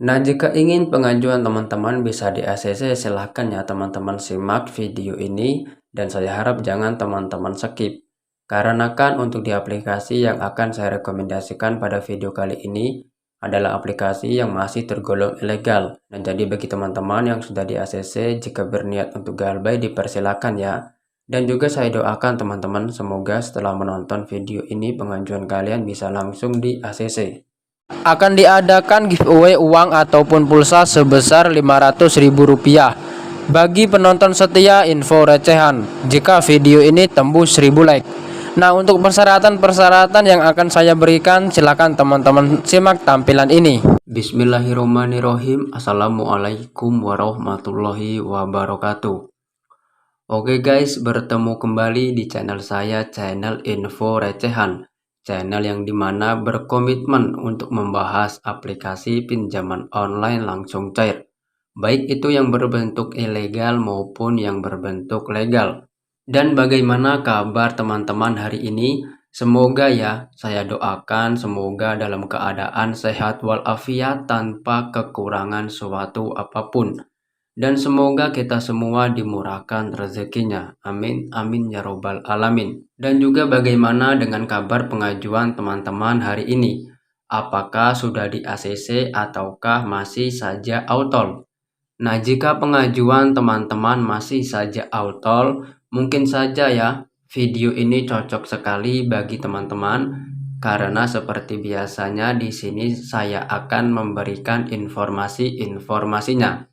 Nah, jika ingin pengajuan teman-teman bisa di ACC, silahkan ya teman-teman simak video ini dan saya harap jangan teman-teman skip. Karena kan untuk di aplikasi yang akan saya rekomendasikan pada video kali ini adalah aplikasi yang masih tergolong ilegal. Dan jadi bagi teman-teman yang sudah di ACC, jika berniat untuk galbay dipersilakan ya. Dan juga saya doakan teman-teman semoga setelah menonton video ini pengajuan kalian bisa langsung di ACC. Akan diadakan giveaway uang ataupun pulsa sebesar Rp500.000 bagi penonton setia info recehan jika video ini tembus 1000 like. Nah, untuk persyaratan-persyaratan yang akan saya berikan, silakan teman-teman simak tampilan ini. Bismillahirrahmanirrahim. Assalamualaikum warahmatullahi wabarakatuh. Oke guys, bertemu kembali di channel saya, channel Info Recehan. Channel yang dimana berkomitmen untuk membahas aplikasi pinjaman online langsung cair. Baik itu yang berbentuk ilegal maupun yang berbentuk legal. Dan bagaimana kabar teman-teman hari ini? Semoga ya, saya doakan semoga dalam keadaan sehat walafiat tanpa kekurangan suatu apapun. Dan semoga kita semua dimurahkan rezekinya. Amin, amin ya robbal alamin. Dan juga bagaimana dengan kabar pengajuan teman-teman hari ini? Apakah sudah di ACC ataukah masih saja autol? Nah, jika pengajuan teman-teman masih saja autol, mungkin saja ya video ini cocok sekali bagi teman-teman karena seperti biasanya di sini saya akan memberikan informasi-informasinya.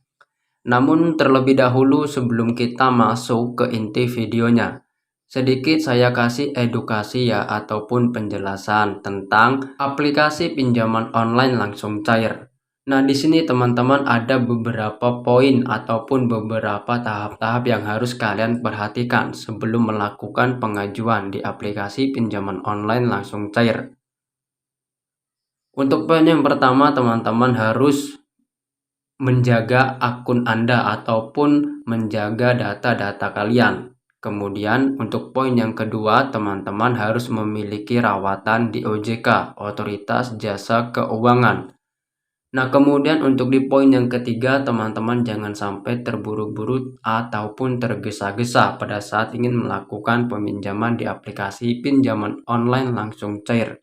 Namun terlebih dahulu sebelum kita masuk ke inti videonya, sedikit saya kasih edukasi ya ataupun penjelasan tentang aplikasi pinjaman online langsung cair. Nah, di sini teman-teman ada beberapa poin ataupun beberapa tahap-tahap yang harus kalian perhatikan sebelum melakukan pengajuan di aplikasi pinjaman online langsung cair. Untuk poin yang pertama, teman-teman harus menjaga akun Anda ataupun menjaga data-data kalian. Kemudian untuk poin yang kedua, teman-teman harus memiliki rawatan di OJK, Otoritas Jasa Keuangan. Nah, kemudian untuk di poin yang ketiga, teman-teman jangan sampai terburu-buru ataupun tergesa-gesa pada saat ingin melakukan peminjaman di aplikasi pinjaman online langsung cair.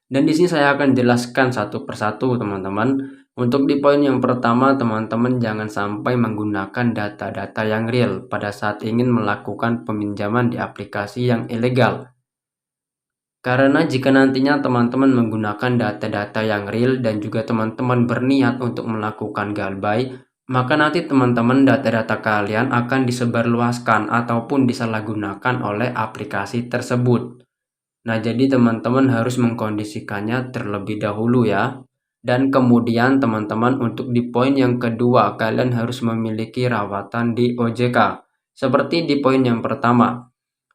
Dan di sini saya akan jelaskan satu persatu teman-teman. Untuk di poin yang pertama, teman-teman jangan sampai menggunakan data-data yang real pada saat ingin melakukan peminjaman di aplikasi yang ilegal. Karena jika nantinya teman-teman menggunakan data-data yang real dan juga teman-teman berniat untuk melakukan galbay, maka nanti teman-teman data-data kalian akan disebarluaskan ataupun disalahgunakan oleh aplikasi tersebut. Nah, jadi teman-teman harus mengkondisikannya terlebih dahulu ya. Dan kemudian teman-teman untuk di poin yang kedua, kalian harus memiliki rawatan di OJK. Seperti di poin yang pertama.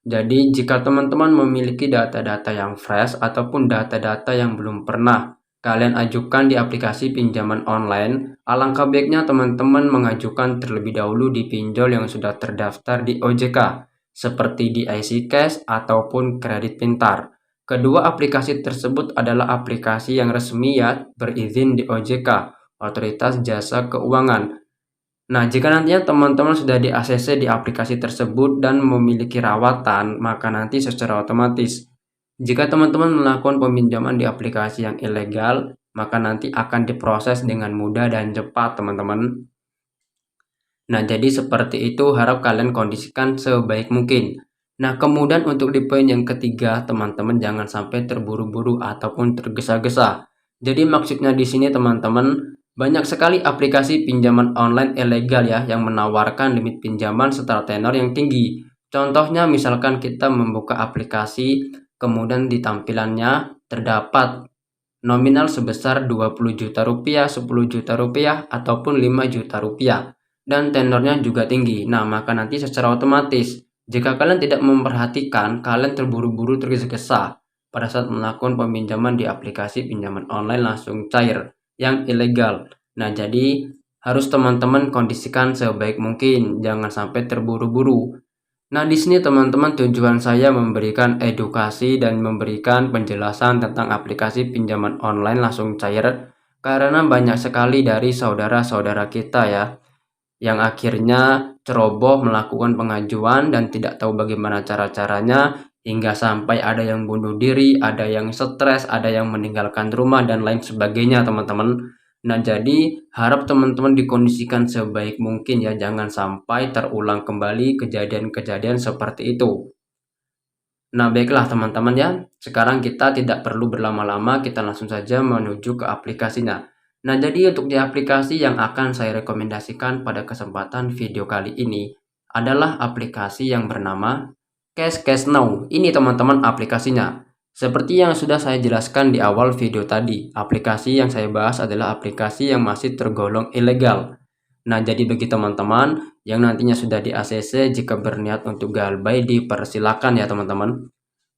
Jadi jika teman-teman memiliki data-data yang fresh ataupun data-data yang belum pernah kalian ajukan di aplikasi pinjaman online, alangkah baiknya teman-teman mengajukan terlebih dahulu di pinjol yang sudah terdaftar di OJK, seperti di IC Cash ataupun Kredit Pintar. Kedua aplikasi tersebut adalah aplikasi yang resmi ya, berizin di OJK, Otoritas Jasa Keuangan. Nah, jika nantinya teman-teman sudah di ACC di aplikasi tersebut dan memiliki rawatan, maka nanti secara otomatis jika teman-teman melakukan peminjaman di aplikasi yang ilegal, maka nanti akan diproses dengan mudah dan cepat, teman-teman. Nah, jadi seperti itu harap kalian kondisikan sebaik mungkin. Nah, kemudian untuk di poin yang ketiga, teman-teman jangan sampai terburu-buru ataupun tergesa-gesa. Jadi maksudnya di sini teman-teman, banyak sekali aplikasi pinjaman online ilegal ya yang menawarkan limit pinjaman serta tenor yang tinggi. Contohnya misalkan kita membuka aplikasi, kemudian di tampilannya terdapat nominal sebesar 20 juta rupiah, 10 juta rupiah, ataupun 5 juta rupiah. Dan tenornya juga tinggi. Nah, maka nanti secara otomatis jika kalian tidak memperhatikan, kalian terburu-buru tergesa-gesa pada saat melakukan peminjaman di aplikasi pinjaman online langsung cair yang ilegal. Nah, jadi harus teman-teman kondisikan sebaik mungkin, jangan sampai terburu-buru. Nah, di sini teman-teman tujuan saya memberikan edukasi dan memberikan penjelasan tentang aplikasi pinjaman online langsung cair Karena banyak sekali dari saudara-saudara kita ya, yang akhirnya ceroboh melakukan pengajuan dan tidak tahu bagaimana cara-caranya, hingga sampai ada yang bunuh diri, ada yang stres, ada yang meninggalkan rumah, dan lain sebagainya teman-teman. Nah, jadi harap teman-teman dikondisikan sebaik mungkin ya, jangan sampai terulang kembali kejadian-kejadian seperti itu. Nah, baiklah teman-teman ya, sekarang kita tidak perlu berlama-lama, kita langsung saja menuju ke aplikasinya. Nah, jadi untuk di aplikasi yang akan saya rekomendasikan pada kesempatan video kali ini adalah aplikasi yang bernama Cash Now. Ini teman-teman aplikasinya. Seperti yang sudah saya jelaskan di awal video tadi, aplikasi yang saya bahas adalah aplikasi yang masih tergolong ilegal. Nah, jadi bagi teman-teman yang nantinya sudah di ACC, jika berniat untuk galbay dipersilakan ya teman-teman.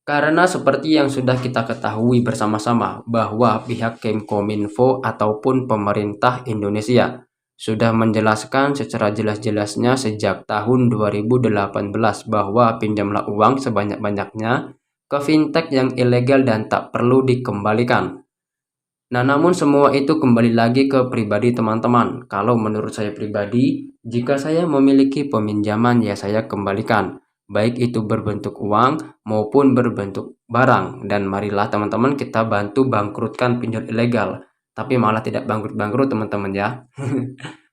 Karena seperti yang sudah kita ketahui bersama-sama bahwa pihak Kemkominfo ataupun pemerintah Indonesia sudah menjelaskan secara jelas-jelasnya sejak tahun 2018 bahwa pinjamlah uang sebanyak-banyaknya ke fintech yang ilegal dan tak perlu dikembalikan. Nah, namun semua itu kembali lagi ke pribadi teman-teman. Kalau menurut saya pribadi, jika saya memiliki peminjaman ya saya kembalikan. Baik itu berbentuk uang maupun berbentuk barang. Dan marilah teman-teman kita bantu bangkrutkan pinjol ilegal. Tapi malah tidak bangkrut-bangkrut teman-teman ya.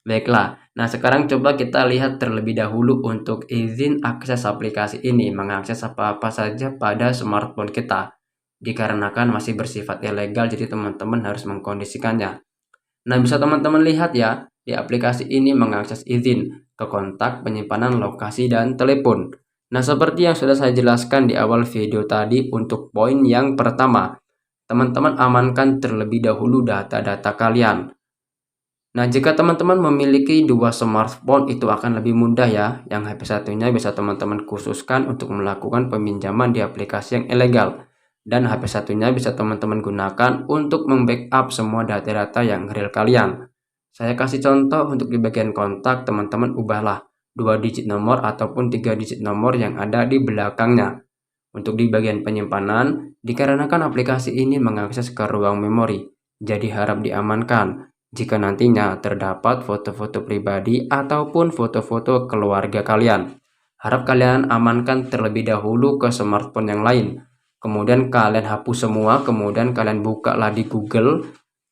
Baiklah, nah sekarang coba kita lihat terlebih dahulu untuk izin akses aplikasi ini. Mengakses apa-apa saja pada smartphone kita dikarenakan masih bersifat ilegal, jadi teman-teman harus mengkondisikannya. Nah, bisa teman-teman lihat ya, di aplikasi ini mengakses izin ke kontak, penyimpanan, lokasi, dan telepon. Nah, seperti yang sudah saya jelaskan di awal video tadi, untuk poin yang pertama, teman-teman amankan terlebih dahulu data-data kalian. Nah, jika teman-teman memiliki dua smartphone itu akan lebih mudah ya. Yang HP satunya bisa teman-teman khususkan untuk melakukan peminjaman di aplikasi yang ilegal. Dan HP satunya bisa teman-teman gunakan untuk membackup semua data-data yang real kalian. Saya kasih contoh untuk di bagian kontak, teman-teman ubahlah 2 digit nomor ataupun 3 digit nomor yang ada di belakangnya. Untuk di bagian penyimpanan, dikarenakan aplikasi ini mengakses ke ruang memori, jadi harap diamankan jika nantinya terdapat foto-foto pribadi ataupun foto-foto keluarga kalian. Harap kalian amankan terlebih dahulu ke smartphone yang lain. Kemudian kalian hapus semua, kemudian kalian bukalah di Google.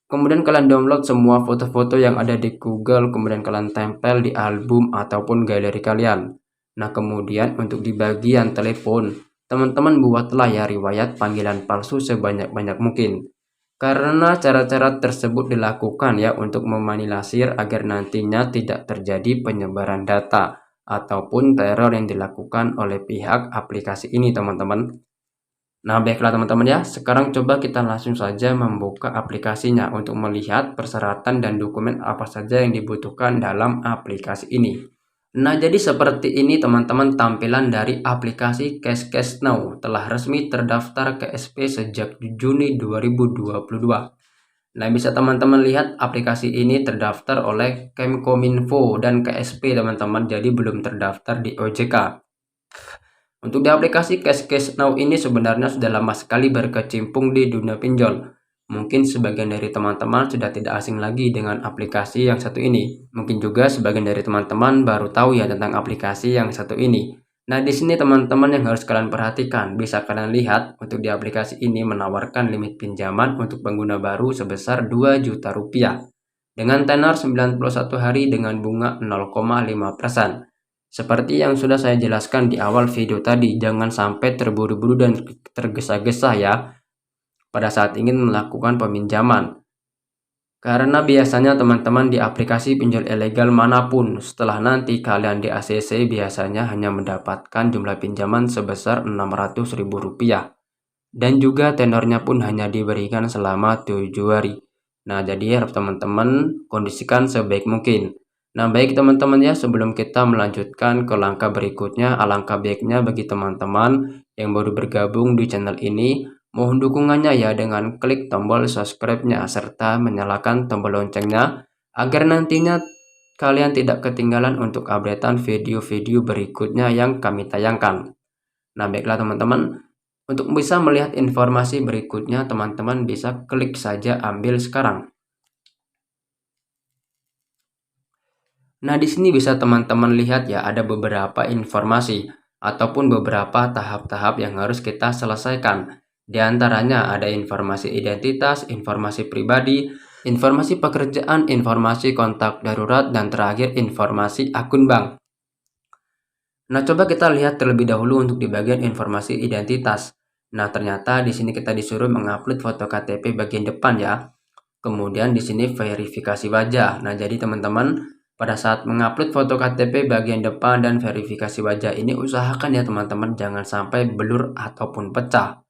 Kemudian kalian download semua foto-foto yang ada di Google, kemudian kalian tempel di album ataupun galeri kalian. Nah, kemudian untuk di bagian telepon, teman-teman buatlah ya riwayat panggilan palsu sebanyak-banyak mungkin. Karena cara-cara tersebut dilakukan ya untuk memanilasir agar nantinya tidak terjadi penyebaran data ataupun teror yang dilakukan oleh pihak aplikasi ini teman-teman. Nah, baiklah teman-teman ya, sekarang coba kita langsung saja membuka aplikasinya untuk melihat persyaratan dan dokumen apa saja yang dibutuhkan dalam aplikasi ini. Nah, jadi seperti ini teman-teman tampilan dari aplikasi Cash Now, telah resmi terdaftar ke SP sejak Juni 2022. Nah, bisa teman-teman lihat aplikasi ini terdaftar oleh Kemkominfo dan KSP teman-teman, jadi belum terdaftar di OJK. Untuk di aplikasi Cash Now ini sebenarnya sudah lama sekali berkecimpung di dunia pinjol. Mungkin sebagian dari teman-teman sudah tidak asing lagi dengan aplikasi yang satu ini. Mungkin juga sebagian dari teman-teman baru tahu ya tentang aplikasi yang satu ini. Nah, di sini teman-teman yang harus kalian perhatikan, bisa kalian lihat untuk di aplikasi ini menawarkan limit pinjaman untuk pengguna baru sebesar 2 juta rupiah. Dengan tenor 91 hari dengan bunga 0,5%. Seperti yang sudah saya jelaskan di awal video tadi, jangan sampai terburu-buru dan tergesa-gesa ya pada saat ingin melakukan peminjaman. Karena biasanya teman-teman di aplikasi pinjol ilegal manapun, setelah nanti kalian di ACC biasanya hanya mendapatkan jumlah pinjaman sebesar Rp600.000. Dan juga tenornya pun hanya diberikan selama 7 hari. Nah, jadi harap teman-teman kondisikan sebaik mungkin. Nah, baik teman-teman ya, sebelum kita melanjutkan ke langkah berikutnya, alangkah baiknya bagi teman-teman yang baru bergabung di channel ini, mohon dukungannya ya dengan klik tombol subscribe-nya serta menyalakan tombol loncengnya agar nantinya kalian tidak ketinggalan untuk updatean video-video berikutnya yang kami tayangkan. Nah, baiklah teman-teman, untuk bisa melihat informasi berikutnya teman-teman bisa klik saja ambil sekarang. Nah, di sini bisa teman-teman lihat ya, ada beberapa informasi ataupun beberapa tahap-tahap yang harus kita selesaikan. Di antaranya ada informasi identitas, informasi pribadi, informasi pekerjaan, informasi kontak darurat, dan terakhir informasi akun bank. Nah, coba kita lihat terlebih dahulu untuk di bagian informasi identitas. Nah, ternyata di sini kita disuruh mengupload foto KTP bagian depan ya. Kemudian di sini verifikasi wajah. Nah, jadi teman-teman pada saat mengupload foto KTP bagian depan dan verifikasi wajah ini usahakan ya teman-teman jangan sampai blur ataupun pecah.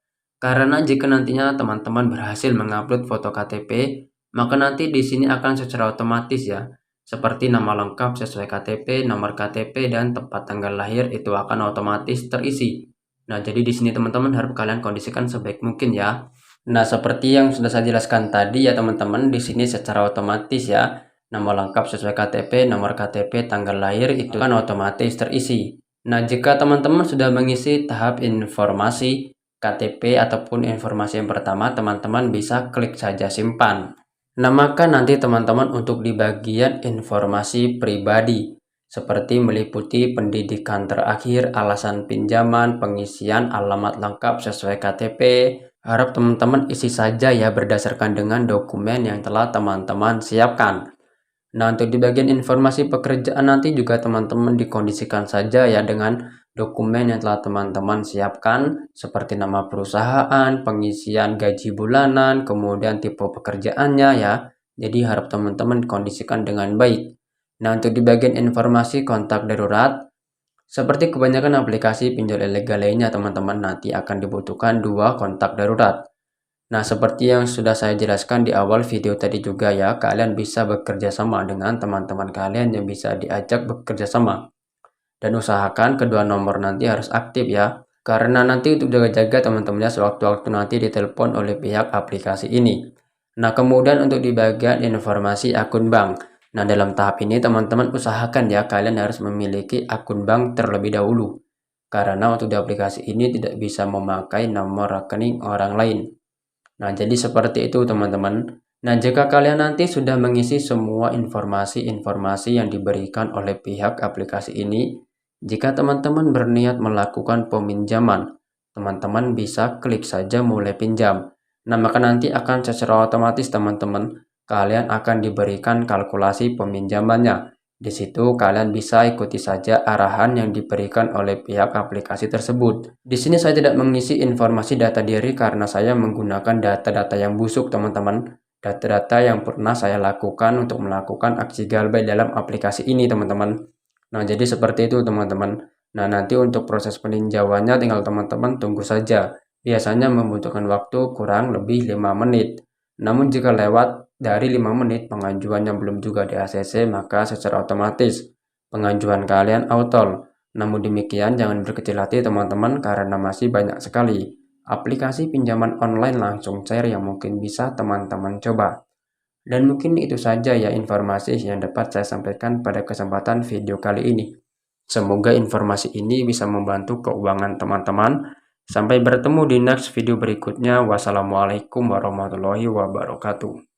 Karena jika nantinya teman-teman berhasil mengupload foto KTP, maka nanti di sini akan secara otomatis ya, seperti nama lengkap sesuai KTP, nomor KTP, dan tempat tanggal lahir itu akan otomatis terisi. Nah, jadi di sini teman-teman harus kalian kondisikan sebaik mungkin ya. Nah, seperti yang sudah saya jelaskan tadi ya teman-teman, di sini secara otomatis ya, nama lengkap sesuai KTP, nomor KTP, tanggal lahir itu kan otomatis terisi. Nah, jika teman-teman sudah mengisi tahap informasi KTP ataupun informasi yang pertama, teman-teman bisa klik saja simpan. Nah, maka nanti teman-teman untuk di bagian informasi pribadi, seperti meliputi pendidikan terakhir, alasan pinjaman, pengisian alamat lengkap sesuai KTP, harap teman-teman isi saja ya berdasarkan dengan dokumen yang telah teman-teman siapkan. Nah, untuk di bagian informasi pekerjaan nanti juga teman-teman dikondisikan saja ya dengan dokumen yang telah teman-teman siapkan seperti nama perusahaan, pengisian gaji bulanan, kemudian tipe pekerjaannya ya. Jadi harap teman-teman kondisikan dengan baik. Nah, untuk di bagian informasi kontak darurat, seperti kebanyakan aplikasi pinjol ilegal lainnya teman-teman nanti akan dibutuhkan 2 kontak darurat. Nah, seperti yang sudah saya jelaskan di awal video tadi juga ya, kalian bisa bekerja sama dengan teman-teman kalian yang bisa diajak bekerja sama. Dan usahakan kedua nomor nanti harus aktif ya, karena nanti untuk jaga-jaga teman-temannya sewaktu-waktu nanti ditelepon oleh pihak aplikasi ini. Nah, kemudian untuk di bagian informasi akun bank. Nah, dalam tahap ini teman-teman usahakan ya, kalian harus memiliki akun bank terlebih dahulu. Karena untuk di aplikasi ini tidak bisa memakai nomor rekening orang lain. Nah, jadi seperti itu teman-teman. Nah, jika kalian nanti sudah mengisi semua informasi-informasi yang diberikan oleh pihak aplikasi ini, jika teman-teman berniat melakukan peminjaman, teman-teman bisa klik saja mulai pinjam. Nah, maka nanti akan secara otomatis teman-teman, kalian akan diberikan kalkulasi peminjamannya. Di situ kalian bisa ikuti saja arahan yang diberikan oleh pihak aplikasi tersebut. Di sini saya tidak mengisi informasi data diri karena saya menggunakan data-data yang busuk teman-teman. Data-data yang pernah saya lakukan untuk melakukan aksi galbay dalam aplikasi ini teman-teman. Nah, jadi seperti itu teman-teman. Nah, nanti untuk proses peninjauannya tinggal teman-teman tunggu saja. Biasanya membutuhkan waktu kurang lebih 5 menit. Namun jika lewat dari 5 menit pengajuannya belum juga di ACC, maka secara otomatis pengajuan kalian auto. Namun demikian jangan berkecil hati teman-teman karena masih banyak sekali aplikasi pinjaman online langsung cair yang mungkin bisa teman-teman coba. Dan mungkin itu saja ya informasi yang dapat saya sampaikan pada kesempatan video kali ini. Semoga informasi ini bisa membantu keuangan teman-teman. Sampai bertemu di next video berikutnya. Wassalamualaikum warahmatullahi wabarakatuh.